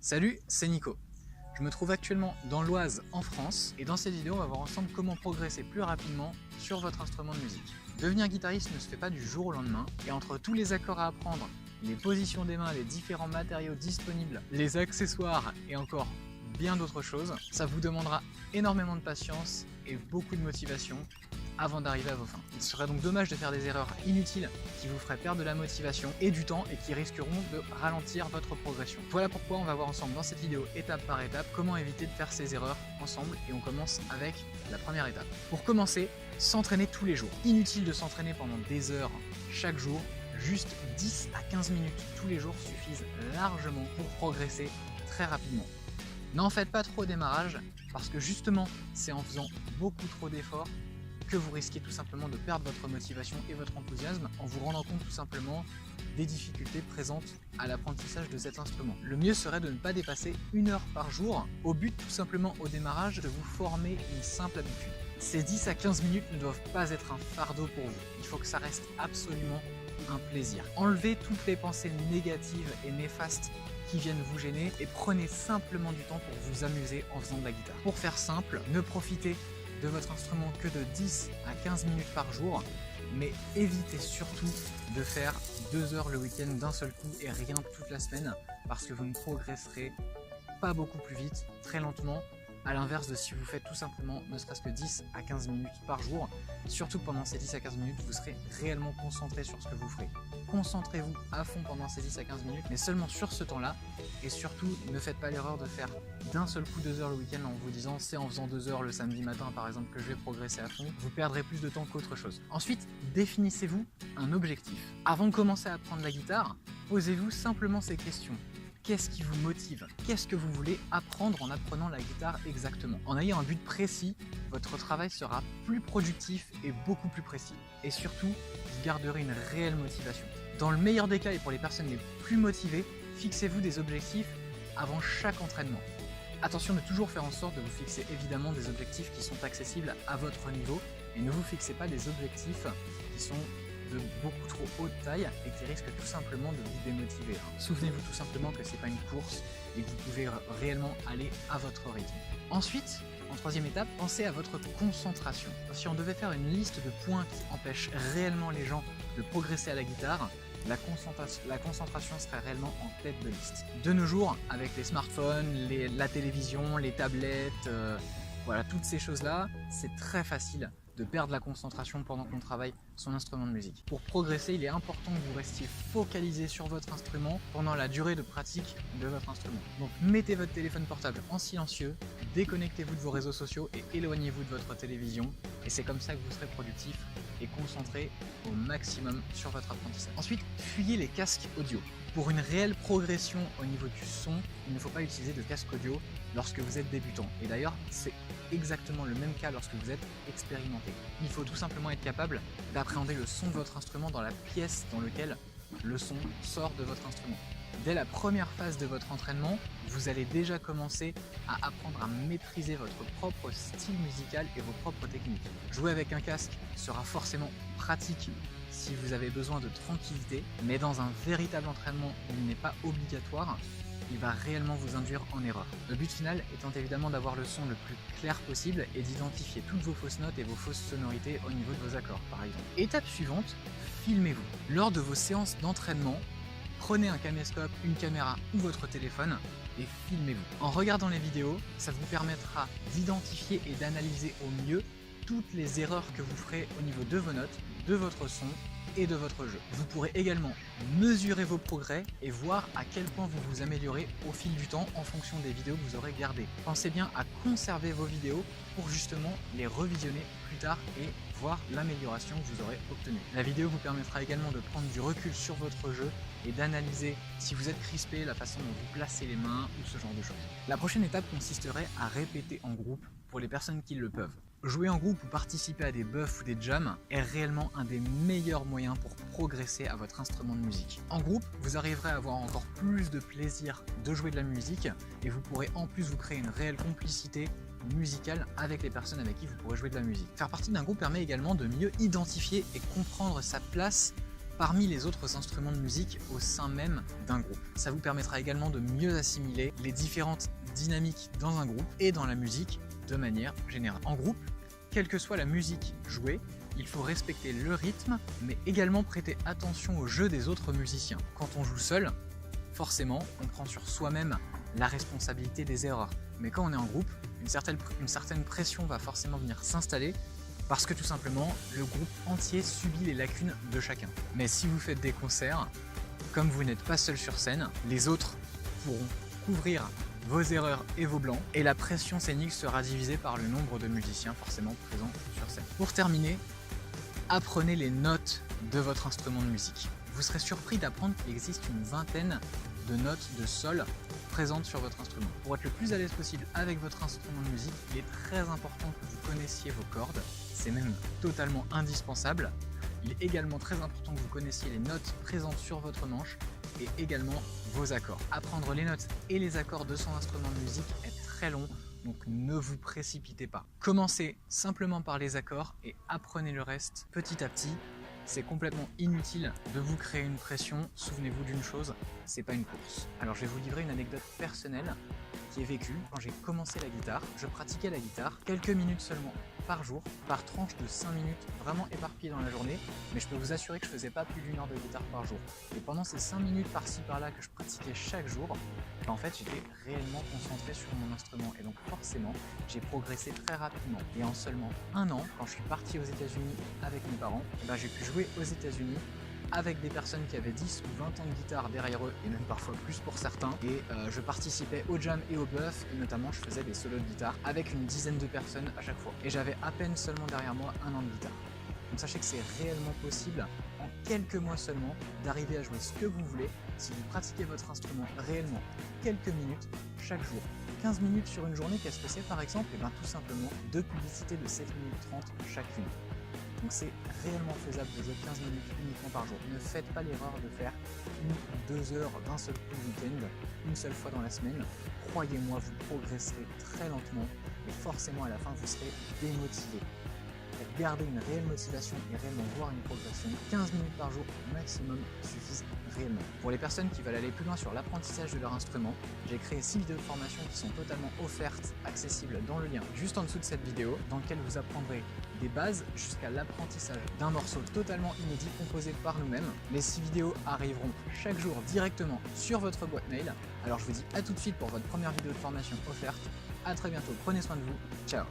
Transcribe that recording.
Salut, c'est Nico. Je me trouve actuellement dans l'Oise en France et dans cette vidéo on va voir ensemble comment progresser plus rapidement sur votre instrument de musique. Devenir guitariste ne se fait pas du jour au lendemain et entre tous les accords à apprendre, les positions des mains, les différents matériaux disponibles, les accessoires et encore bien d'autres choses, ça vous demandera énormément de patience et beaucoup de motivation avant d'arriver à vos fins. Il serait donc dommage de faire des erreurs inutiles qui vous feraient perdre de la motivation et du temps et qui risqueront de ralentir votre progression. Voilà pourquoi on va voir ensemble dans cette vidéo étape par étape comment éviter de faire ces erreurs ensemble et on commence avec la première étape. Pour commencer, s'entraîner tous les jours. Inutile de s'entraîner pendant des heures chaque jour, juste 10 à 15 minutes tous les jours suffisent largement pour progresser très rapidement. N'en faites pas trop au démarrage parce que justement c'est en faisant beaucoup trop d'efforts que vous risquez tout simplement de perdre votre motivation et votre enthousiasme en vous rendant compte tout simplement des difficultés présentes à l'apprentissage de cet instrument. Le mieux serait de ne pas dépasser 1 heure par jour au but tout simplement au démarrage de vous former une simple habitude. Ces 10 à 15 minutes ne doivent pas être un fardeau pour vous, il faut que ça reste absolument un plaisir. Enlevez toutes les pensées négatives et néfastes qui viennent vous gêner et prenez simplement du temps pour vous amuser en faisant de la guitare. Pour faire simple, ne profitez de votre instrument que de 10 à 15 minutes par jour, mais évitez surtout de faire 2 heures le week-end d'un seul coup et rien toute la semaine parce que vous ne progresserez pas beaucoup plus vite, très lentement, à l'inverse de si vous faites tout simplement ne serait-ce que 10 à 15 minutes par jour. Surtout pendant ces 10 à 15 minutes, vous serez réellement concentré sur ce que vous ferez. Concentrez-vous à fond pendant ces 10 à 15 minutes, mais seulement sur ce temps-là. Et surtout, ne faites pas l'erreur de faire d'un seul coup 2 heures le week-end en vous disant c'est en faisant 2 heures le samedi matin par exemple que je vais progresser à fond. Vous perdrez plus de temps qu'autre chose. Ensuite, définissez-vous un objectif. Avant de commencer à apprendre la guitare, posez-vous simplement ces questions. Qu'est-ce qui vous motive? Qu'est-ce que vous voulez apprendre en apprenant la guitare exactement? En ayant un but précis, votre travail sera plus productif et beaucoup plus précis. Et surtout, vous garderez une réelle motivation. Dans le meilleur des cas et pour les personnes les plus motivées, fixez-vous des objectifs avant chaque entraînement. Attention de toujours faire en sorte de vous fixer évidemment des objectifs qui sont accessibles à votre niveau et ne vous fixez pas des objectifs qui sont de beaucoup trop haute taille et qui risquent tout simplement de vous démotiver. Souvenez-vous tout simplement que c'est pas une course et que vous pouvez réellement aller à votre rythme. Ensuite, en troisième étape, pensez à votre concentration. Si on devait faire une liste de points qui empêchent réellement les gens de progresser à la guitare, la concentration serait réellement en tête de liste. De nos jours, avec les smartphones, la télévision, les tablettes, voilà, toutes ces choses-là, c'est très facile de perdre la concentration pendant qu'on travaille son instrument de musique. Pour progresser, il est important que vous restiez focalisé sur votre instrument pendant la durée de pratique de votre instrument. Donc mettez votre téléphone portable en silencieux, déconnectez-vous de vos réseaux sociaux et éloignez-vous de votre télévision. Et c'est comme ça que vous serez productif et concentré au maximum sur votre apprentissage. Ensuite, fuyez les casques audio. Pour une réelle progression au niveau du son, il ne faut pas utiliser de casque audio lorsque vous êtes débutant. Et d'ailleurs, c'est exactement le même cas lorsque vous êtes expérimenté. Il faut tout simplement être capable d'appréhender le son de votre instrument dans la pièce dans laquelle le son sort de votre instrument. Dès la première phase de votre entraînement, vous allez déjà commencer à apprendre à maîtriser votre propre style musical et vos propres techniques. Jouer avec un casque sera forcément pratique si vous avez besoin de tranquillité, mais dans un véritable entraînement où il n'est pas obligatoire, il va réellement vous induire en erreur. Le but final étant évidemment d'avoir le son le plus clair possible et d'identifier toutes vos fausses notes et vos fausses sonorités au niveau de vos accords par exemple. Étape suivante, filmez-vous. Lors de vos séances d'entraînement, prenez un caméscope, une caméra ou votre téléphone et filmez-vous. En regardant les vidéos, ça vous permettra d'identifier et d'analyser au mieux toutes les erreurs que vous ferez au niveau de vos notes, de votre son et de votre jeu. Vous pourrez également mesurer vos progrès et voir à quel point vous vous améliorez au fil du temps en fonction des vidéos que vous aurez gardées. Pensez bien à conserver vos vidéos pour justement les revisionner plus tard et voir l'amélioration que vous aurez obtenue. La vidéo vous permettra également de prendre du recul sur votre jeu et d'analyser si vous êtes crispé, la façon dont vous placez les mains ou ce genre de choses. La prochaine étape consisterait à répéter en groupe pour les personnes qui le peuvent. Jouer en groupe ou participer à des buffs ou des jams est réellement un des meilleurs moyens pour progresser à votre instrument de musique. En groupe, vous arriverez à avoir encore plus de plaisir de jouer de la musique et vous pourrez en plus vous créer une réelle complicité musicale avec les personnes avec qui vous pourrez jouer de la musique. Faire partie d'un groupe permet également de mieux identifier et comprendre sa place parmi les autres instruments de musique au sein même d'un groupe. Ça vous permettra également de mieux assimiler les différentes dynamiques dans un groupe et dans la musique de manière générale. En groupe, quelle que soit la musique jouée, il faut respecter le rythme, mais également prêter attention au jeu des autres musiciens. Quand on joue seul, forcément, on prend sur soi-même la responsabilité des erreurs. Mais quand on est en groupe, une certaine pression va forcément venir s'installer parce que tout simplement, le groupe entier subit les lacunes de chacun. Mais si vous faites des concerts, comme vous n'êtes pas seul sur scène, les autres pourront couvrir vos erreurs et vos blancs, et la pression scénique sera divisée par le nombre de musiciens forcément présents sur scène. Pour terminer, apprenez les notes de votre instrument de musique. Vous serez surpris d'apprendre qu'il existe une vingtaine de notes de sol présentes sur votre instrument. Pour être le plus à l'aise possible avec votre instrument de musique, il est très important que vous connaissiez vos cordes, c'est même totalement indispensable. Il est également très important que vous connaissiez les notes présentes sur votre manche et également vos accords. Apprendre les notes et les accords de son instrument de musique est très long, donc ne vous précipitez pas. Commencez simplement par les accords et apprenez le reste petit à petit. C'est complètement inutile de vous créer une pression. Souvenez-vous d'une chose, c'est pas une course. Alors je vais vous livrer une anecdote personnelle qui est vécue. Quand j'ai commencé la guitare, je pratiquais la guitare quelques minutes seulement par jour, par tranche de 5 minutes, vraiment éparpillées dans la journée, mais je peux vous assurer que je faisais pas plus d'1 heure de guitare par jour. Et pendant ces 5 minutes par-ci par-là que je pratiquais chaque jour, en fait j'étais réellement concentré sur mon instrument et donc forcément j'ai progressé très rapidement. Et en seulement 1 an, quand je suis parti aux États-Unis avec mes parents, j'ai pu jouer aux États-Unis avec des personnes qui avaient 10 ou 20 ans de guitare derrière eux, et même parfois plus pour certains. Et je participais au jam et au bluff, et notamment je faisais des solos de guitare avec une dizaine de personnes à chaque fois. Et j'avais à peine seulement derrière moi 1 an de guitare. Donc sachez que c'est réellement possible, en quelques mois seulement, d'arriver à jouer ce que vous voulez si vous pratiquez votre instrument réellement quelques minutes chaque jour. 15 minutes sur une journée, qu'est-ce que c'est par exemple? Et bien tout simplement 2 publicités de 7 minutes 30 chacune. Donc c'est réellement faisable de jouer 15 minutes uniquement par jour. Ne faites pas l'erreur de faire 1 ou 2 heures d'un seul coup le week-end, une seule fois dans la semaine. Croyez-moi, vous progresserez très lentement et forcément à la fin vous serez démotivé. Pour garder une réelle motivation et réellement voir une progression, 15 minutes par jour maximum suffisent réellement. Pour les personnes qui veulent aller plus loin sur l'apprentissage de leur instrument, j'ai créé 6 vidéos de formation qui sont totalement offertes, accessibles dans le lien juste en dessous de cette vidéo, dans lequel vous apprendrez des bases jusqu'à l'apprentissage d'un morceau totalement inédit composé par nous-mêmes. Les 6 vidéos arriveront chaque jour directement sur votre boîte mail. Alors je vous dis à tout de suite pour votre première vidéo de formation offerte. À très bientôt, prenez soin de vous, ciao.